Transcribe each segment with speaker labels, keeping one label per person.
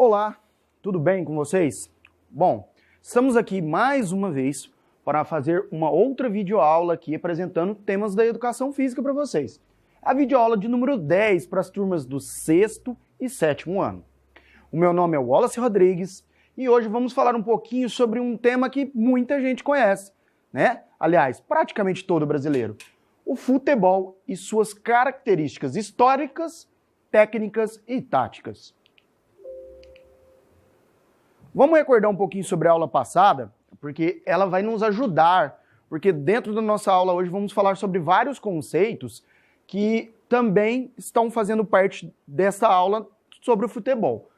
Speaker 1: Olá, tudo bem com vocês? Bom, estamos aqui mais uma vez para fazer uma outra videoaula aqui apresentando temas da educação física para vocês. A videoaula de número 10 para as turmas do 6º e 7º ano. O meu nome é Wallace Rodrigues e hoje vamos falar um pouquinho sobre um tema que muita gente conhece, né? Aliás, praticamente todo brasileiro. O futebol e suas características históricas, técnicas e táticas. Vamos recordar um pouquinho sobre a aula passada, porque ela vai nos ajudar, porque dentro da nossa aula hoje vamos falar sobre vários conceitos que também estão fazendo parte dessa aula sobre o futebol.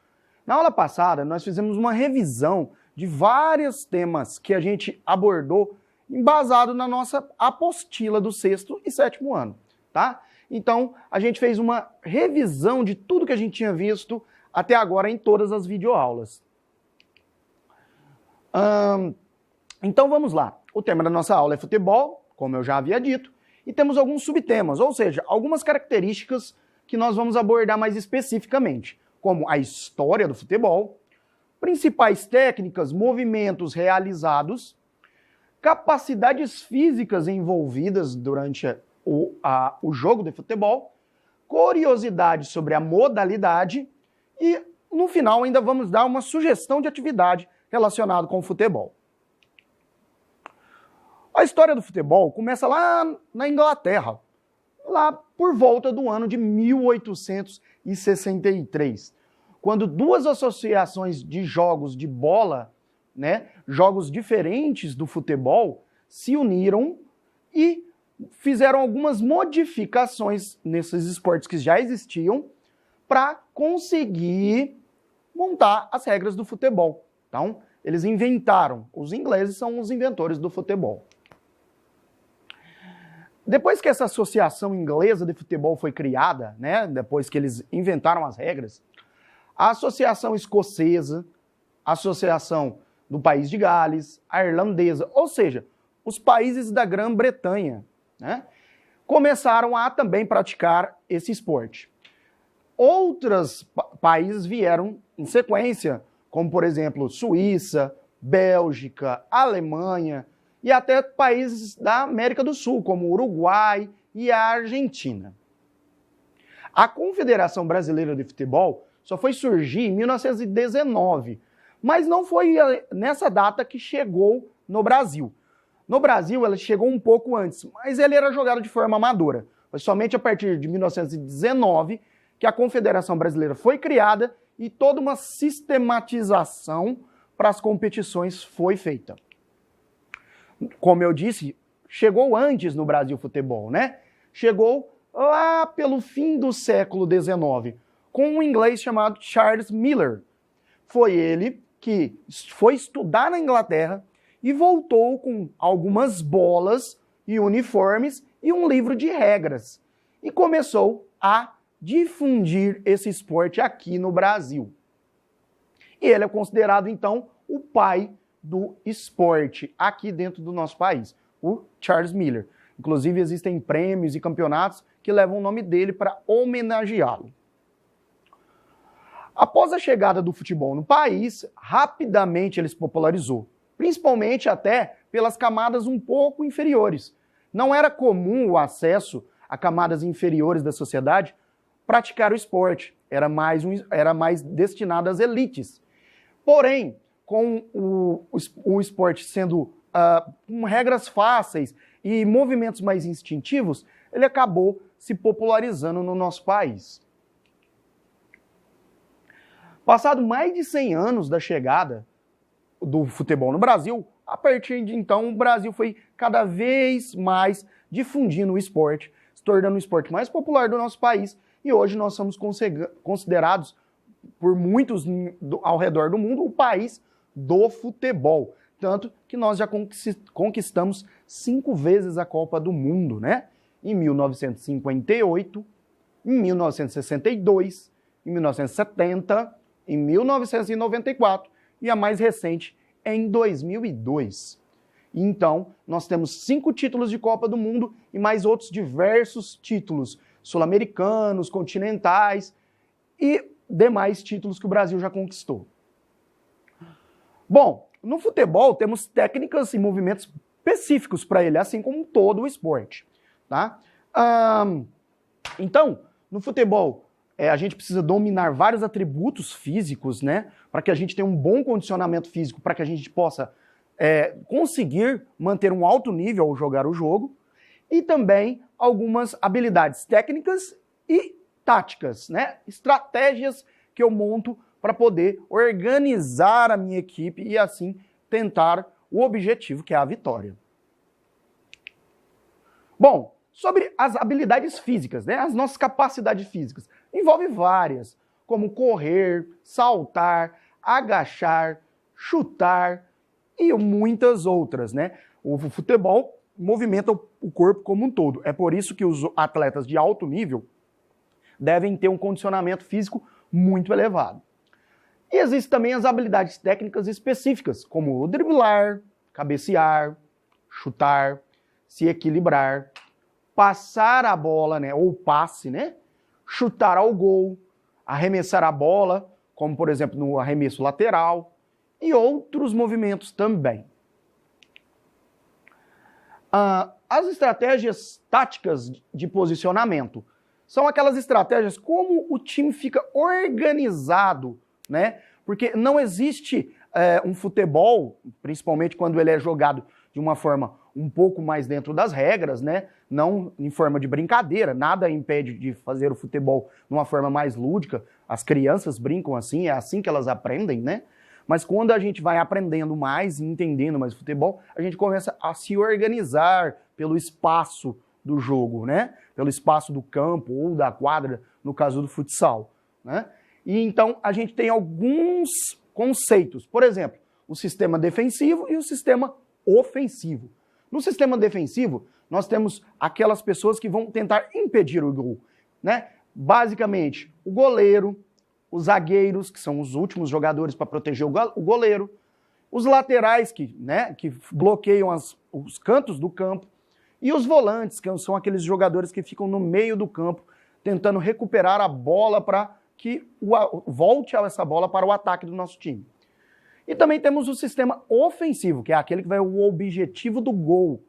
Speaker 1: Na aula passada, nós fizemos uma revisão de vários temas que a gente abordou embasado na nossa apostila do 6º e 7º ano, tá? Então, a gente fez uma revisão de tudo que a gente tinha visto até agora em todas as videoaulas. Então vamos lá. O tema da nossa aula é futebol, como eu já havia dito, e temos alguns subtemas, ou seja, algumas características que nós vamos abordar mais especificamente, como a história do futebol, principais técnicas, movimentos realizados, capacidades físicas envolvidas durante o jogo de futebol, curiosidades sobre a modalidade e, no final, ainda vamos dar uma sugestão de atividade relacionada com o futebol. A história do futebol começa lá na Inglaterra, lá por volta do ano de 1863, quando duas associações de jogos de bola, né, jogos diferentes do futebol, se uniram e fizeram algumas modificações nesses esportes que já existiam para conseguir montar as regras do futebol. Então, eles inventaram. Os ingleses são os inventores do futebol. Depois que essa associação inglesa de futebol foi criada, né, depois que eles inventaram as regras, a associação escocesa, a associação do país de Gales, a irlandesa, ou seja, os países da Grã-Bretanha, né, começaram a também praticar esse esporte. Outros países vieram em sequência, como, por exemplo, Suíça, Bélgica, Alemanha e até países da América do Sul, como Uruguai e a Argentina. A Confederação Brasileira de Futebol só foi surgir em 1919, mas não foi nessa data que chegou no Brasil. No Brasil, ela chegou um pouco antes, mas ele era jogado de forma amadora. Foi somente a partir de 1919 que a Confederação Brasileira foi criada e toda uma sistematização para as competições foi feita. Como eu disse, chegou antes no Brasil o futebol, né? Chegou lá pelo fim do século XIX, com um inglês chamado Charles Miller. Foi ele que foi estudar na Inglaterra e voltou com algumas bolas e uniformes e um livro de regras. E começou a difundir esse esporte aqui no Brasil. E ele é considerado, então, o pai do esporte aqui dentro do nosso país, o Charles Miller. Inclusive, existem prêmios e campeonatos que levam o nome dele para homenageá-lo. Após a chegada do futebol no país, rapidamente ele se popularizou, principalmente até pelas camadas um pouco inferiores. Não era comum o acesso a camadas inferiores da sociedade praticar o esporte, era mais destinado às elites. Porém, com o esporte sendo com regras fáceis e movimentos mais instintivos, ele acabou se popularizando no nosso país. Passado mais de 100 anos da chegada do futebol no Brasil, a partir de então o Brasil foi cada vez mais difundindo o esporte, se tornando o esporte mais popular do nosso país, e hoje nós somos considerados por muitos ao redor do mundo o país do futebol. Tanto que nós já conquistamos 5 vezes a Copa do Mundo, né? Em 1958, em 1962, em 1970, em 1994 e a mais recente em 2002. Então, nós temos 5 títulos de Copa do Mundo e mais outros diversos títulos sul-americanos, continentais. E demais títulos que o Brasil já conquistou. Bom, no futebol temos técnicas e movimentos específicos para ele, assim como todo o esporte, tá? Então, no futebol, a gente precisa dominar vários atributos físicos, né? Para que a gente tenha um bom condicionamento físico, para que a gente possa conseguir manter um alto nível ao jogar o jogo, e também algumas habilidades técnicas e táticas, né? Estratégias que eu monto para poder organizar a minha equipe e assim tentar o objetivo, que é a vitória. Bom, sobre as habilidades físicas, né? As nossas capacidades físicas, envolve várias, como correr, saltar, agachar, chutar e muitas outras, né? O futebol movimenta o corpo como um todo. É por isso que os atletas de alto nível devem ter um condicionamento físico muito elevado. E existem também as habilidades técnicas específicas, como o driblar, cabecear, chutar, se equilibrar, passar a bola, né, ou passe, né, chutar ao gol, arremessar a bola, como por exemplo no arremesso lateral, e outros movimentos também. As estratégias táticas de posicionamento são aquelas estratégias como o time fica organizado, né? Porque não existe um futebol, principalmente quando ele é jogado de uma forma um pouco mais dentro das regras, né? Não em forma de brincadeira, nada impede de fazer o futebol de uma forma mais lúdica. As crianças brincam assim, é assim que elas aprendem, né? Mas quando a gente vai aprendendo mais e entendendo mais futebol, a gente começa a se organizar pelo espaço do jogo, né? Pelo espaço do campo ou da quadra, no caso do futsal, né? E então a gente tem alguns conceitos. Por exemplo, o sistema defensivo e o sistema ofensivo. No sistema defensivo, nós temos aquelas pessoas que vão tentar impedir o gol, né? Basicamente, o goleiro, os zagueiros, que são os últimos jogadores para proteger o goleiro, os laterais que bloqueiam os cantos do campo, e os volantes, que são aqueles jogadores que ficam no meio do campo, tentando recuperar a bola para que volte essa bola para o ataque do nosso time. E também temos o sistema ofensivo, que é aquele que vai o objetivo do gol.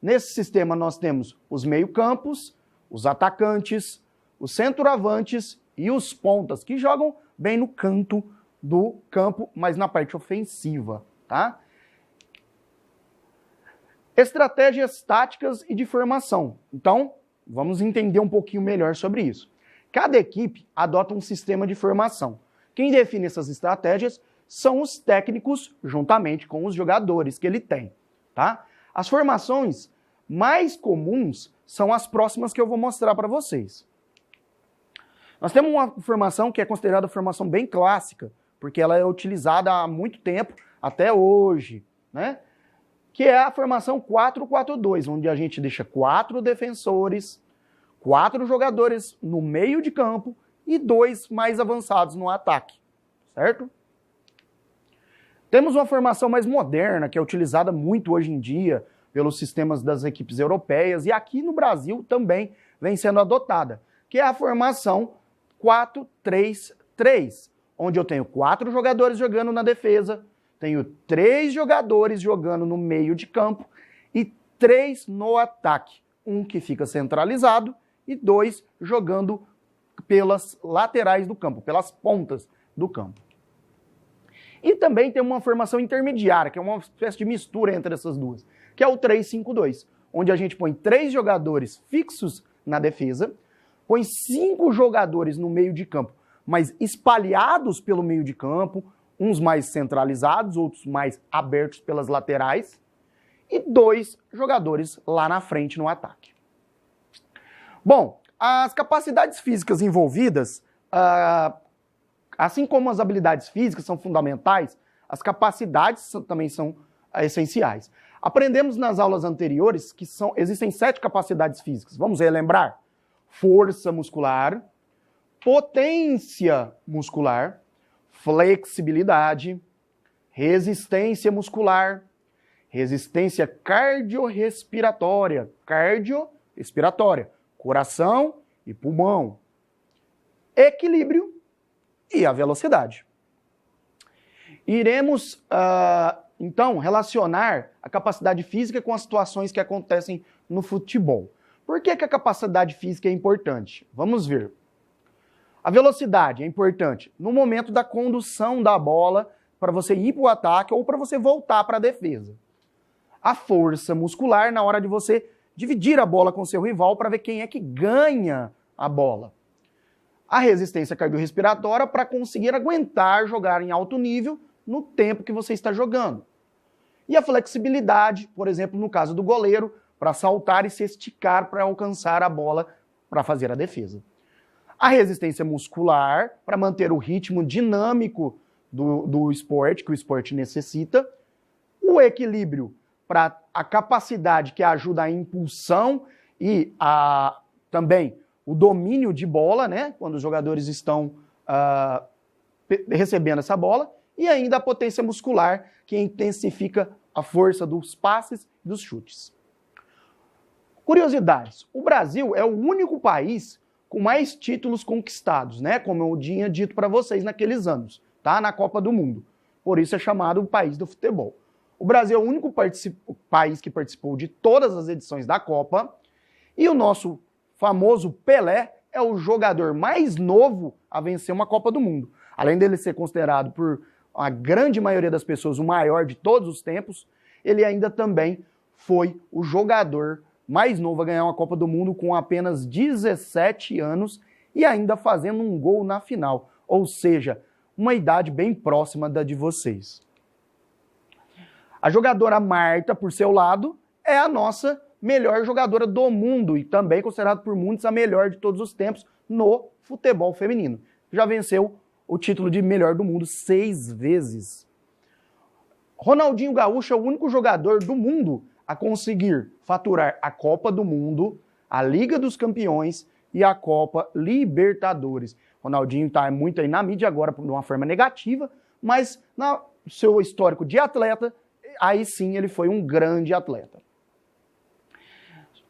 Speaker 1: Nesse sistema nós temos os meio-campos, os atacantes, os centroavantes e os pontas, que jogam bem no canto do campo, mas na parte ofensiva, tá? Estratégias táticas e de formação. Então, vamos entender um pouquinho melhor sobre isso. Cada equipe adota um sistema de formação. Quem define essas estratégias são os técnicos, juntamente com os jogadores que ele tem, tá? As formações mais comuns são as próximas que eu vou mostrar para vocês. Nós temos uma formação que é considerada formação bem clássica, porque ela é utilizada há muito tempo, até hoje, né? Que é a formação 4-4-2, onde a gente deixa 4 defensores, 4 jogadores no meio de campo e 2 mais avançados no ataque, certo? Temos uma formação mais moderna, que é utilizada muito hoje em dia pelos sistemas das equipes europeias e aqui no Brasil também vem sendo adotada, que é a formação 4-3-3, onde eu tenho 4 jogadores jogando na defesa, tenho 3 jogadores jogando no meio de campo e 3 no ataque. Um que fica centralizado e 2 jogando pelas laterais do campo, pelas pontas do campo. E também tem uma formação intermediária, que é uma espécie de mistura entre essas duas, que é o 3-5-2, onde a gente põe 3 jogadores fixos na defesa, põe 5 jogadores no meio de campo, mas espalhados pelo meio de campo, uns mais centralizados, outros mais abertos pelas laterais, e 2 jogadores lá na frente no ataque. Bom, as capacidades físicas envolvidas, assim como as habilidades físicas são fundamentais, as capacidades também são essenciais. Aprendemos nas aulas anteriores que existem 7 capacidades físicas. Vamos relembrar? Força muscular, potência muscular, flexibilidade, resistência muscular, resistência cardiorrespiratória, coração e pulmão, equilíbrio, e a velocidade. Iremos, então, relacionar a capacidade física com as situações que acontecem no futebol. Por que a capacidade física é importante? Vamos ver. A velocidade é importante no momento da condução da bola para você ir para o ataque ou para você voltar para a defesa. A força muscular na hora de você dividir a bola com seu rival para ver quem é que ganha a bola. A resistência cardiorrespiratória para conseguir aguentar jogar em alto nível no tempo que você está jogando. E a flexibilidade, por exemplo, no caso do goleiro, para saltar e se esticar para alcançar a bola para fazer a defesa. A resistência muscular, para manter o ritmo dinâmico do esporte, que o esporte necessita. O equilíbrio, para a capacidade que ajuda a impulsão e também o domínio de bola, né? Quando os jogadores estão recebendo essa bola. E ainda a potência muscular, que intensifica a força dos passes e dos chutes. Curiosidades. O Brasil é o único país com mais títulos conquistados, né? Como eu tinha dito para vocês naqueles anos, tá? Na Copa do Mundo. Por isso é chamado o país do futebol. O Brasil é o único país que participou de todas as edições da Copa. E o nosso famoso Pelé é o jogador mais novo a vencer uma Copa do Mundo. Além dele ser considerado por a grande maioria das pessoas o maior de todos os tempos, ele ainda também foi o jogador mais novo a ganhar uma Copa do Mundo com apenas 17 anos e ainda fazendo um gol na final. Ou seja, uma idade bem próxima da de vocês. A jogadora Marta, por seu lado, é a nossa melhor jogadora do mundo e também considerada por muitos a melhor de todos os tempos no futebol feminino. Já venceu o título de melhor do mundo 6 vezes. Ronaldinho Gaúcho é o único jogador do mundo a conseguir faturar a Copa do Mundo, a Liga dos Campeões e a Copa Libertadores. Ronaldinho está muito aí na mídia agora de uma forma negativa, mas no seu histórico de atleta, aí sim ele foi um grande atleta.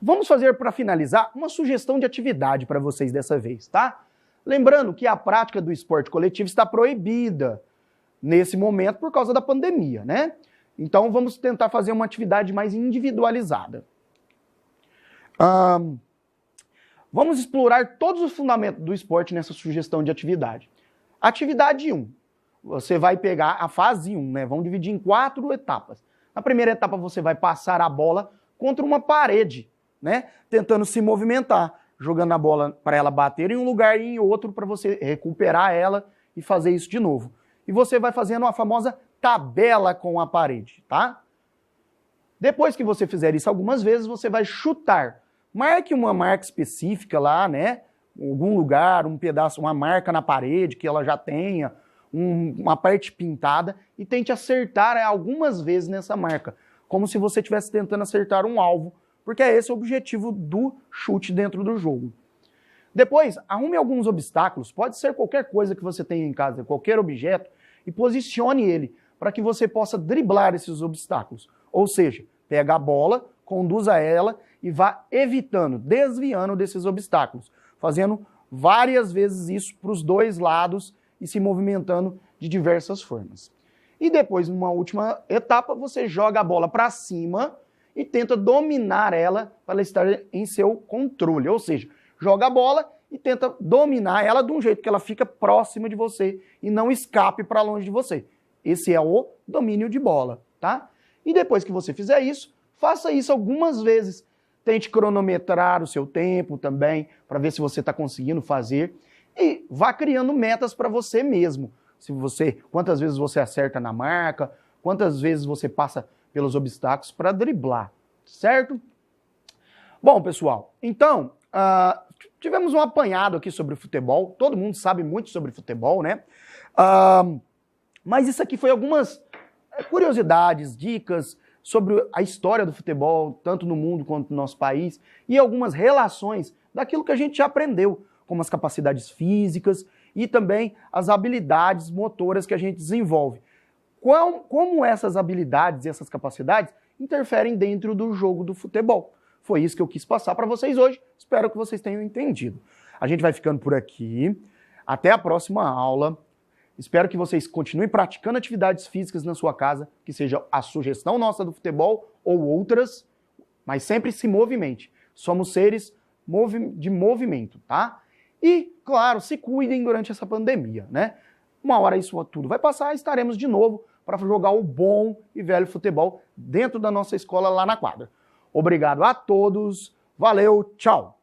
Speaker 1: Vamos fazer, para finalizar, uma sugestão de atividade para vocês dessa vez, tá? Lembrando que a prática do esporte coletivo está proibida nesse momento por causa da pandemia, né? Então vamos tentar fazer uma atividade mais individualizada. Vamos explorar todos os fundamentos do esporte nessa sugestão de atividade. Atividade 1. Você vai pegar a fase 1, né? Vamos dividir em 4 etapas. Na primeira etapa você vai passar a bola contra uma parede, né? Tentando se movimentar, jogando a bola para ela bater em um lugar e em outro para você recuperar ela e fazer isso de novo. E você vai fazendo a famosa tabela com a parede, tá? Depois que você fizer isso algumas vezes, você vai chutar. Marque uma marca específica lá, né? Em algum lugar, um pedaço, uma marca na parede que ela já tenha, uma parte pintada e tente acertar algumas vezes nessa marca, como se você estivesse tentando acertar um alvo, porque é esse o objetivo do chute dentro do jogo. Depois, arrume alguns obstáculos, pode ser qualquer coisa que você tenha em casa, qualquer objeto, e posicione ele para que você possa driblar esses obstáculos. Ou seja, pega a bola, conduza ela e vá evitando, desviando desses obstáculos, fazendo várias vezes isso para os dois lados e se movimentando de diversas formas. E depois, numa última etapa, você joga a bola para cima e tenta dominar ela para ela estar em seu controle. Ou seja, joga a bola e tenta dominar ela de um jeito que ela fica próxima de você e não escape para longe de você. Esse é o domínio de bola, tá? E depois que você fizer isso, faça isso algumas vezes. Tente cronometrar o seu tempo também, para ver se você está conseguindo fazer. E vá criando metas para você mesmo. Quantas vezes você acerta na marca, quantas vezes você passa pelos obstáculos para driblar, certo? Bom, pessoal, então, tivemos um apanhado aqui sobre futebol. Todo mundo sabe muito sobre futebol, né? Mas isso aqui foi algumas curiosidades, dicas sobre a história do futebol, tanto no mundo quanto no nosso país, e algumas relações daquilo que a gente já aprendeu, como as capacidades físicas e também as habilidades motoras que a gente desenvolve. Como essas habilidades e essas capacidades interferem dentro do jogo do futebol. Foi isso que eu quis passar para vocês hoje, espero que vocês tenham entendido. A gente vai ficando por aqui, até a próxima aula. Espero que vocês continuem praticando atividades físicas na sua casa, que seja a sugestão nossa do futebol ou outras, mas sempre se movimente. Somos seres de movimento, tá? E, claro, se cuidem durante essa pandemia, né? Uma hora isso tudo vai passar, estaremos de novo para jogar o bom e velho futebol dentro da nossa escola lá na quadra. Obrigado a todos, valeu, tchau!